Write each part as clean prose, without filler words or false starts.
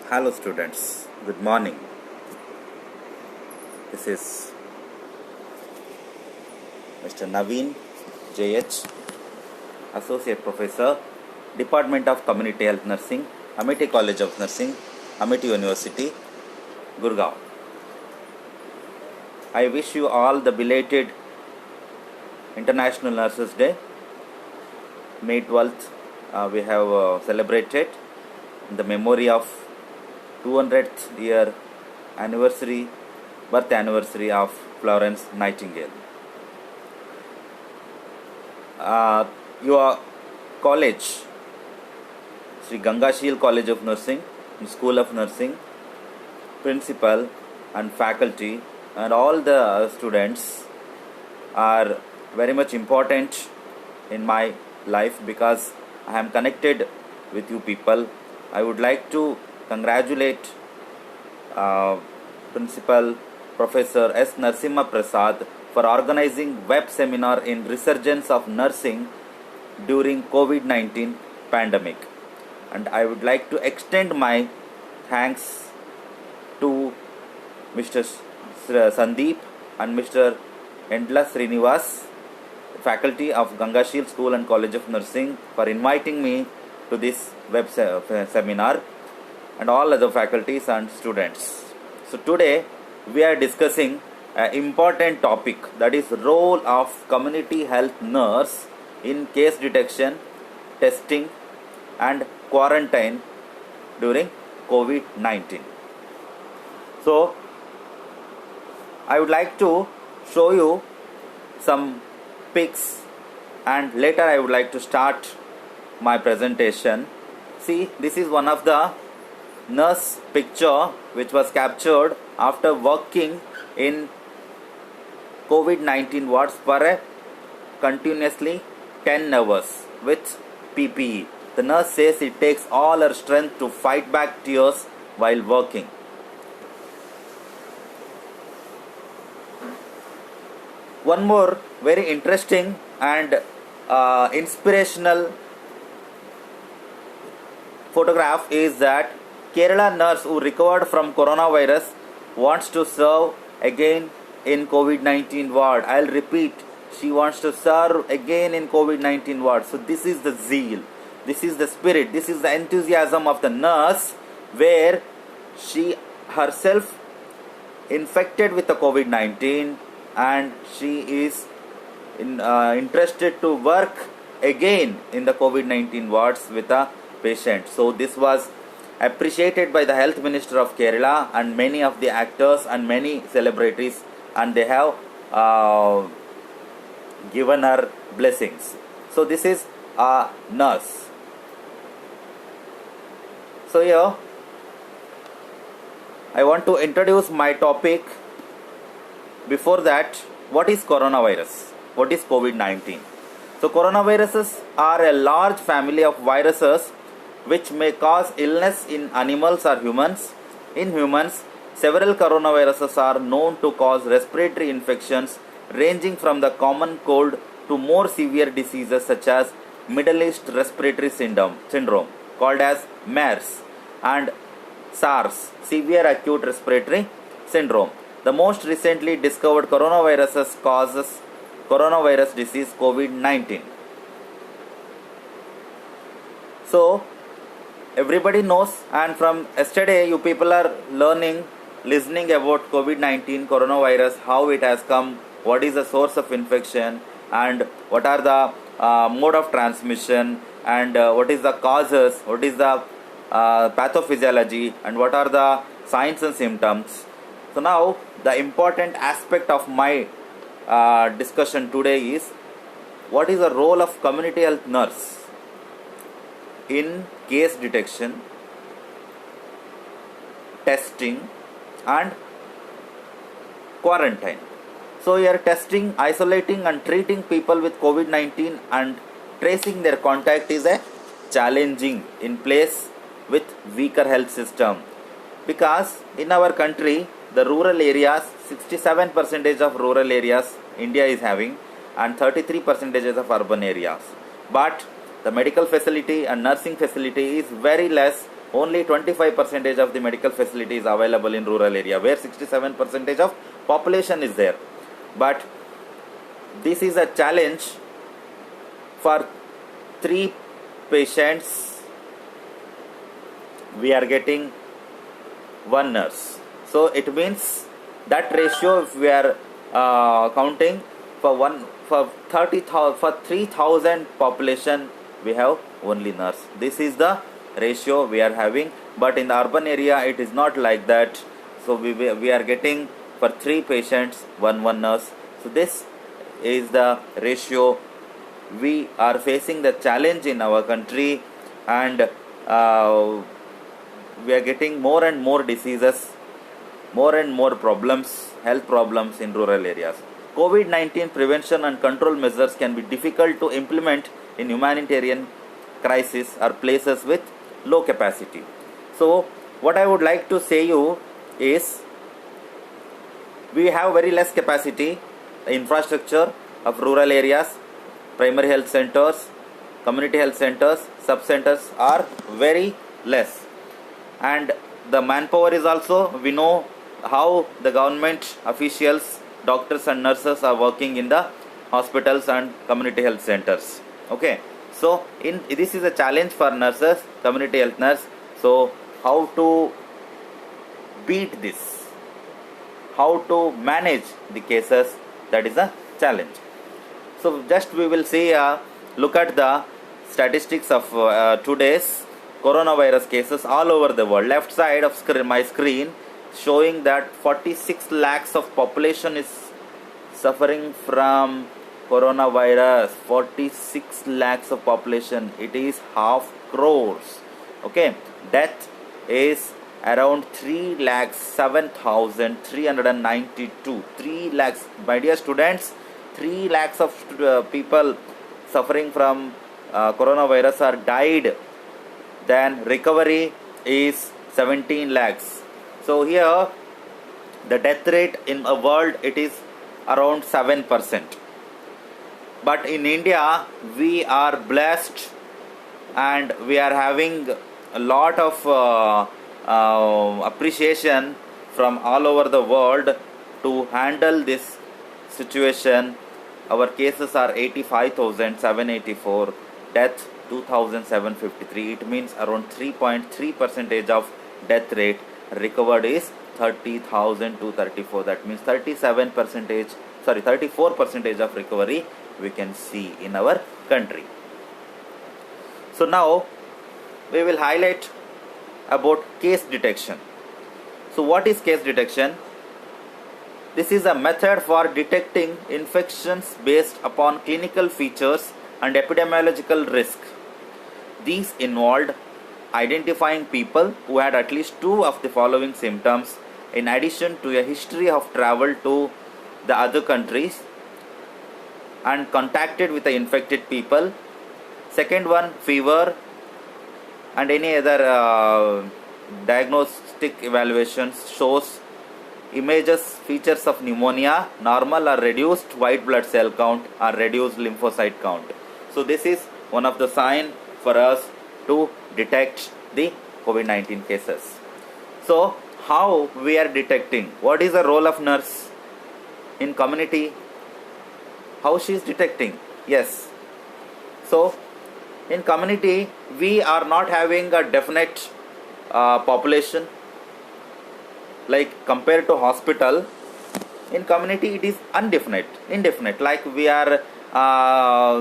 Hello students, good morning. This is Mr. Naveen JH, Associate Professor, Department of Community Health Nursing, Amity College of Nursing, Amity University, Gurgaon. I wish you all the belated International Nurses Day. May 12th we have celebrated in the memory of 200th year birth anniversary of Florence Nightingale. Your college, Sri Gangashil College of Nursing, School of Nursing, principal and faculty and all the students are very much important in my life because I am connected with you people. I would like to congratulate Principal Professor S. Narasimha Prasad for organizing web seminar in resurgence of nursing during COVID-19 pandemic. And I would like to extend my thanks to Mr. Sandeep and Mr. Endla Srinivas, faculty of Gangashil School and College of Nursing, for inviting me to this web seminar, and all other faculties and students. So today we are discussing an important topic, that is role of community health nurse in case detection, testing and quarantine during COVID-19. So I would like to show you some pics and later I would like to start my presentation. See, this is one of the nurse picture which was captured after working in COVID-19 wards for continuously 10 hours with PPE. The nurse says it takes all her strength to fight back tears while working. One more very interesting and inspirational photograph is that Kerala nurse who recovered from coronavirus wants to serve again in COVID-19 ward. I'll repeat, she wants to serve again in COVID-19 ward. So this is the zeal, this is the spirit, this is the enthusiasm of the nurse, where she herself infected with the COVID-19 and she is interested to work again in the COVID-19 wards with a patient. So this was appreciated by the Health Minister of Kerala and many of the actors and many celebrities, and they have given her blessings. So this is a nurse. So here I want to introduce my topic. Before that, what is coronavirus? What is COVID-19? So coronaviruses are a large family of viruses which may cause illness in animals or humans. In humans, several coronaviruses are known to cause respiratory infections ranging from the common cold to more severe diseases such as Middle East Respiratory Syndrome called as MERS and SARS, Severe Acute Respiratory Syndrome. The most recently discovered coronaviruses causes coronavirus disease COVID-19. So everybody knows, and from yesterday you people are listening about COVID-19 coronavirus, how it has come, what is the source of infection, and what are the mode of transmission, and what is the causes, what is the pathophysiology, and what are the signs and symptoms. So now the important aspect of my discussion today is what is the role of community health nurse in case detection, testing and quarantine. So you are testing, isolating and treating people with COVID-19 and tracing their contact is a challenging in place with weaker health system, because in our country the rural areas, 67% of rural areas India is having and 33% of urban areas. But the medical facility and nursing facility is very less only 25% of the medical facility is available in rural area, where 67% of population is there. But this is a challenge for 3 patients. We are getting 1 nurse. So it means that ratio, if we are counting for 3,000 population, we have only nurse. This is the ratio we are having. But in the urban area, it is not like that. So we are getting for 3 patients, 1 nurse. So this is the ratio. We are facing the challenge in our country, and we are getting more and more diseases, more and more problems, health problems in rural areas. COVID-19 prevention and control measures can be difficult to implement in humanitarian crisis or places with low capacity. So what I would like to say you is, we have very less capacity. The infrastructure of rural areas, primary health centers, community health centers, sub-centers are very less. And the manpower is also, we know how the government officials, doctors and nurses are working in the hospitals and community health centers. Okay, so this is a challenge for nurses, community health nurse. So how to beat this, how to manage the cases, that is a challenge. So just we will see, look at the statistics of today's coronavirus cases all over the world. Left side of my screen showing that 46 lakhs of population is suffering from coronavirus. 46 lakhs of population, it is half crores. Okay, death is around 3,07,392. 3 lakhs, my dear students, 3 lakhs of people suffering from coronavirus are died. Then recovery is 17 lakhs. So here the death rate in the world, it is around 7%. But in India, we are blessed and we are having a lot of appreciation from all over the world to handle this situation. Our cases are 85,784, death 2,753. It means around 3.3% of death rate. Recovered is 30,234. That means 34% of recovery we can see in our country. So now we will highlight about case detection. So what is case detection? This is a method for detecting infections based upon clinical features and epidemiological risk. These involved identifying people who had at least 2 of the following symptoms, in addition to a history of travel to the other countries and contacted with the infected people. Second one, fever and any other diagnostic evaluations shows images, features of pneumonia, normal or reduced white blood cell count or reduced lymphocyte count. So this is one of the signs for us to detect the COVID-19 cases. So how we are detecting? What is the role of nurse in community? How she is detecting? Yes. So in community, we are not having a definite population like compared to hospital. In community, it is indefinite. Like we are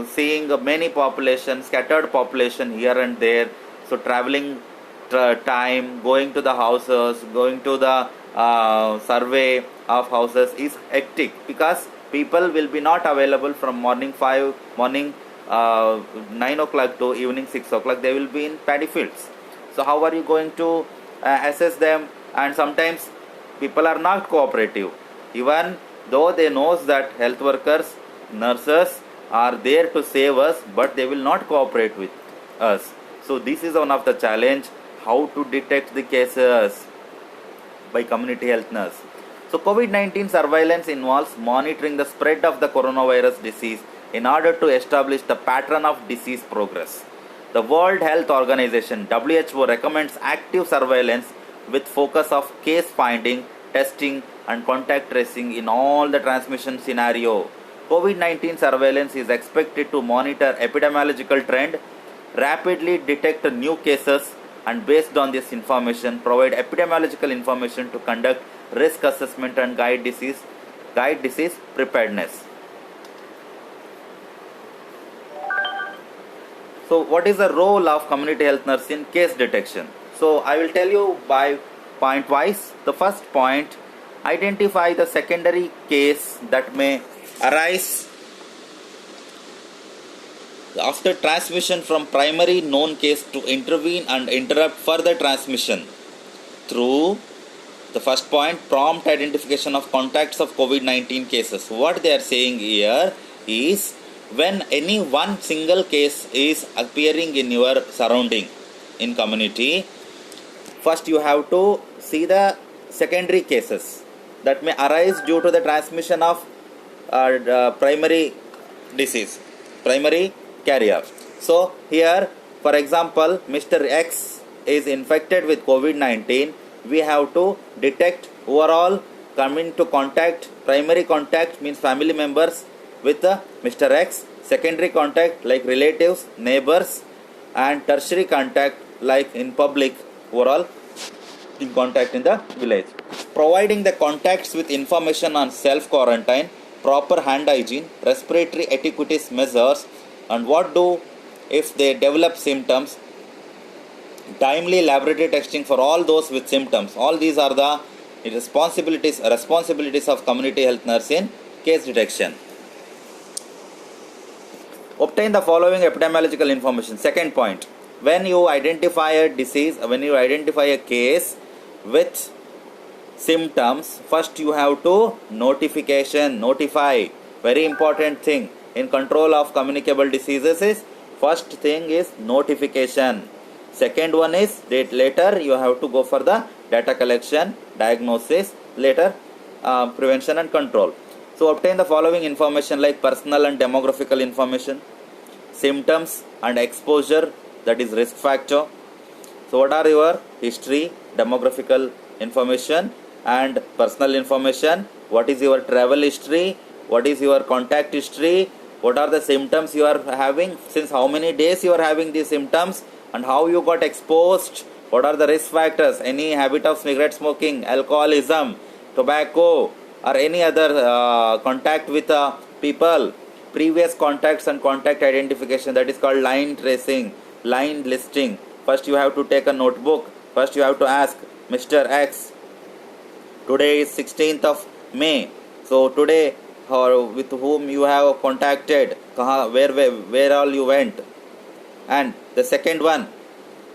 seeing many population, scattered population here and there. So traveling time, going to the houses, going to the survey of houses is hectic, because people will be not available from morning 9 o'clock to evening 6 o'clock. They will be in paddy fields. So how are you going to assess them? And sometimes people are not cooperative, even though they knows that health workers, nurses are there to save us, but they will not cooperate with us. So this is one of the challenge, how to detect the cases by community health nurse. So COVID-19 surveillance involves monitoring the spread of the coronavirus disease in order to establish the pattern of disease progress. The World Health Organization (WHO) recommends active surveillance with focus of case finding, testing, and contact tracing in all the transmission scenario. COVID-19 surveillance is expected to monitor epidemiological trend, rapidly detect new cases, and based on this information, provide epidemiological information to conduct risk assessment and guide disease preparedness. So, what is the role of community health nurse in case detection? So, I will tell you by point wise. The first point, identify the secondary case that may arise after transmission from primary known case to intervene and interrupt further transmission through the first point, prompt identification of contacts of COVID-19 cases. What they are saying here is when any one single case is appearing in your surrounding in community, first you have to see the secondary cases that may arise due to the transmission of primary disease, primary carrier. So here, for example, Mr. X is infected with COVID-19. We have to detect overall coming to contact. Primary contact means family members with Mr. X. Secondary contact like relatives, neighbors, and tertiary contact like in public, overall in contact in the village. Providing the contacts with information on self-quarantine, proper hand hygiene, respiratory etiquette measures, and what do if they develop symptoms, timely laboratory testing for all those with symptoms. All these are the responsibilities of community health nurse in case detection. Obtain the following epidemiological information. Second point, when you identify a disease, when you identify a case with symptoms, first you have to notify. Very important thing in control of communicable diseases is first thing is notification. Second one is later you have to go for the data collection, diagnosis, later prevention and control. So obtain the following information like personal and demographical information, symptoms and exposure, that is risk factor. So what are your history, demographical information and personal information? What is your travel history? What is your contact history? What are the symptoms you are having? Since how many days you are having these symptoms and how you got exposed? What are the risk factors? Any habit of cigarette smoking, alcoholism, tobacco, or any other contact with people, previous contacts and contact identification, that is called line tracing, line listing. First you have to take a notebook. First you have to ask Mr. X, today is 16th of May. So today with whom you have contacted, where all you went. And the second one,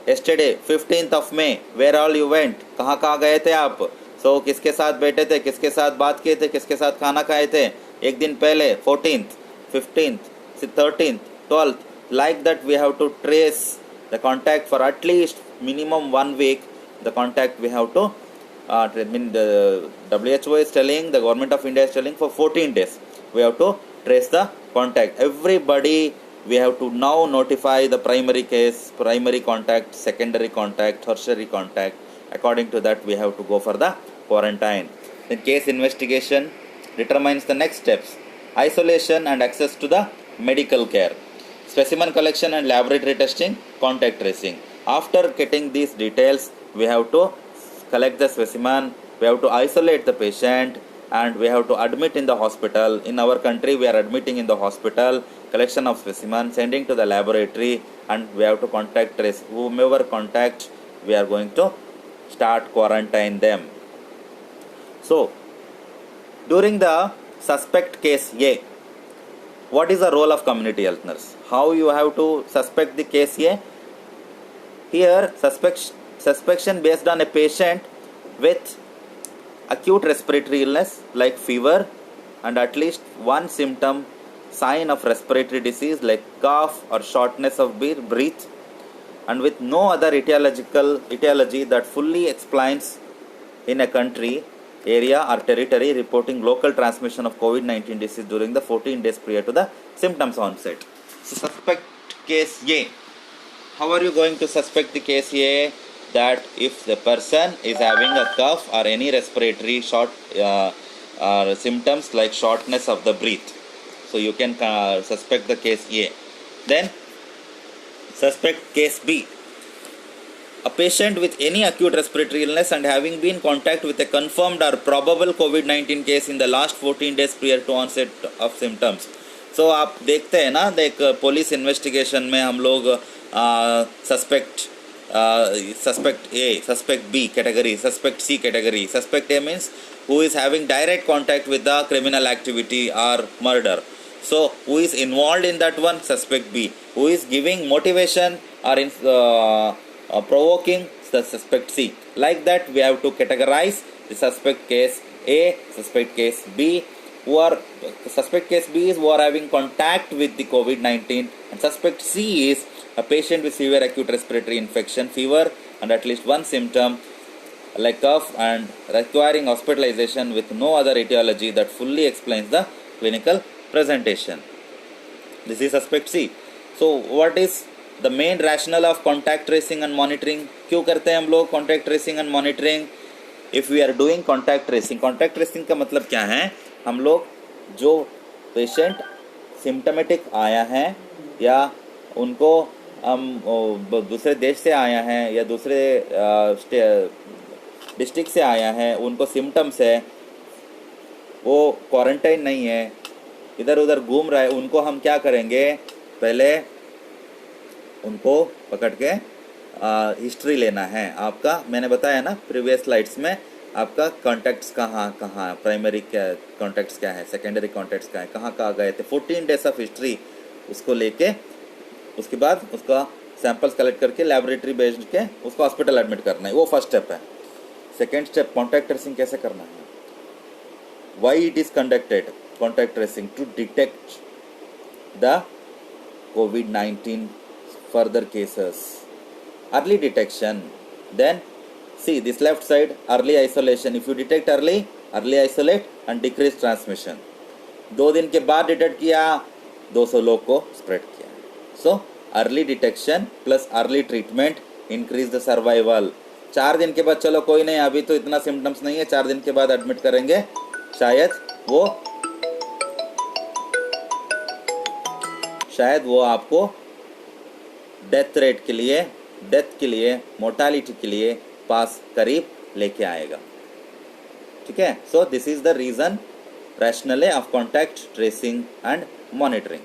yesterday 15th of May, where all you went, कहाँ गए थे आप. So किसके साथ बैठे थे, किसके साथ बात किए थे, किसके साथ खाना खाए थे एक दिन पहले, 14th, 15th, 13th, 12th. Like that we have to trace the contact for at least minimum 1 week. The contact we have to the WHO is telling, the government of India is telling for 14 days we have to trace the contact. Everybody we have to now notify the primary case, primary contact, secondary contact, tertiary contact. According to that we have to go for the quarantine. Then case investigation determines the next steps. Isolation and access to the medical care. Specimen collection and laboratory testing, contact tracing. After getting these details, we have to collect the specimen, we have to isolate the patient, and we have to admit in the hospital. In our country, we are admitting in the hospital, collection of specimen, sending to the laboratory, and we have to contact trace. Whomever contact, we are going to start quarantine them. So, during the suspect case A, what is the role of community health nurse? How you have to suspect the case A? Here, suspicion based on a patient with acute respiratory illness like fever and at least one symptom, sign of respiratory disease like cough or shortness of breath, and with no other etiology that fully explains in a country, area or territory reporting local transmission of COVID-19 disease during the 14 days prior to the symptoms onset. So suspect case A. how are you going to suspect the case A? That if the person is having a cough or any respiratory symptoms like shortness of the breath, so you can suspect the case A. Then suspect case B. A patient with any acute respiratory illness and having been in contact with a confirmed or probable COVID-19 case in the last 14 days prior to onset of symptoms. So आप देखते हैं ना, देख police investigation में हम लोग suspect A, suspect B category, suspect C category. Suspect A means who is having direct contact with the criminal activity or murder. So who is involved in that one? Suspect B. Who is giving motivation or provoking? The suspect C. Like that we have to categorize the suspect case A, suspect case B. Suspect case B is who are having contact with the COVID-19, and suspect C is a patient with severe acute respiratory infection, fever and at least one symptom like cough and requiring hospitalization with no other etiology that fully explains the clinical presentation. This is suspect C. So what is the main rationale of contact tracing and monitoring? क्यों करते हैं हम लोग contact tracing and monitoring? If we are doing contact tracing का मतलब क्या है? हम लोग जो पेशेंट सिम्टमेटिक आया है या उनको हम दूसरे देश से आया है या दूसरे डिस्ट्रिक्ट से आया है, उनको सिम्टम्स है, वो क्वारंटाइन नहीं है, इधर उधर घूम रहा है, उनको हम क्या करेंगे? पहले उनको पकड़ के हिस्ट्री लेना है आपका. मैंने बताया ना प्रीवियस स्लाइड्स में, आपका कॉन्टैक्ट्स कहाँ कहाँ, प्राइमरी कॉन्टैक्ट्स क्या है, सेकेंडरी कॉन्टैक्ट्स क्या है, कहाँ कहाँ गए थे, 14 डेज ऑफ हिस्ट्री उसको लेके उसके बाद उसका सैंपल्स कलेक्ट करके लेबोरेटरी भेज के उसको हॉस्पिटल एडमिट करना है. वो फर्स्ट स्टेप है. सेकेंड स्टेप कॉन्टैक्ट ट्रेसिंग कैसे करना है. Why it is conducted contact tracing? To detect the COVID-19 further cases, early detection. Then see this left side, early isolation. If you detect early isolate and decrease transmission. 2 दिन के बाद detect किया, 200 लोग को spread किया. So early detection plus early treatment increase the survival. 4 दिन के बाद चलो कोई नहीं, अभी तो इतना सिम्टम्स नहीं है, 4 दिन के बाद एडमिट करेंगे, शायद वो आपको डेथ रेट के लिए, डेथ के लिए, मोर्टालिटी के लिए पास करीब लेके आएगा. ठीक है. So this is the reason, rationale of contact tracing and monitoring.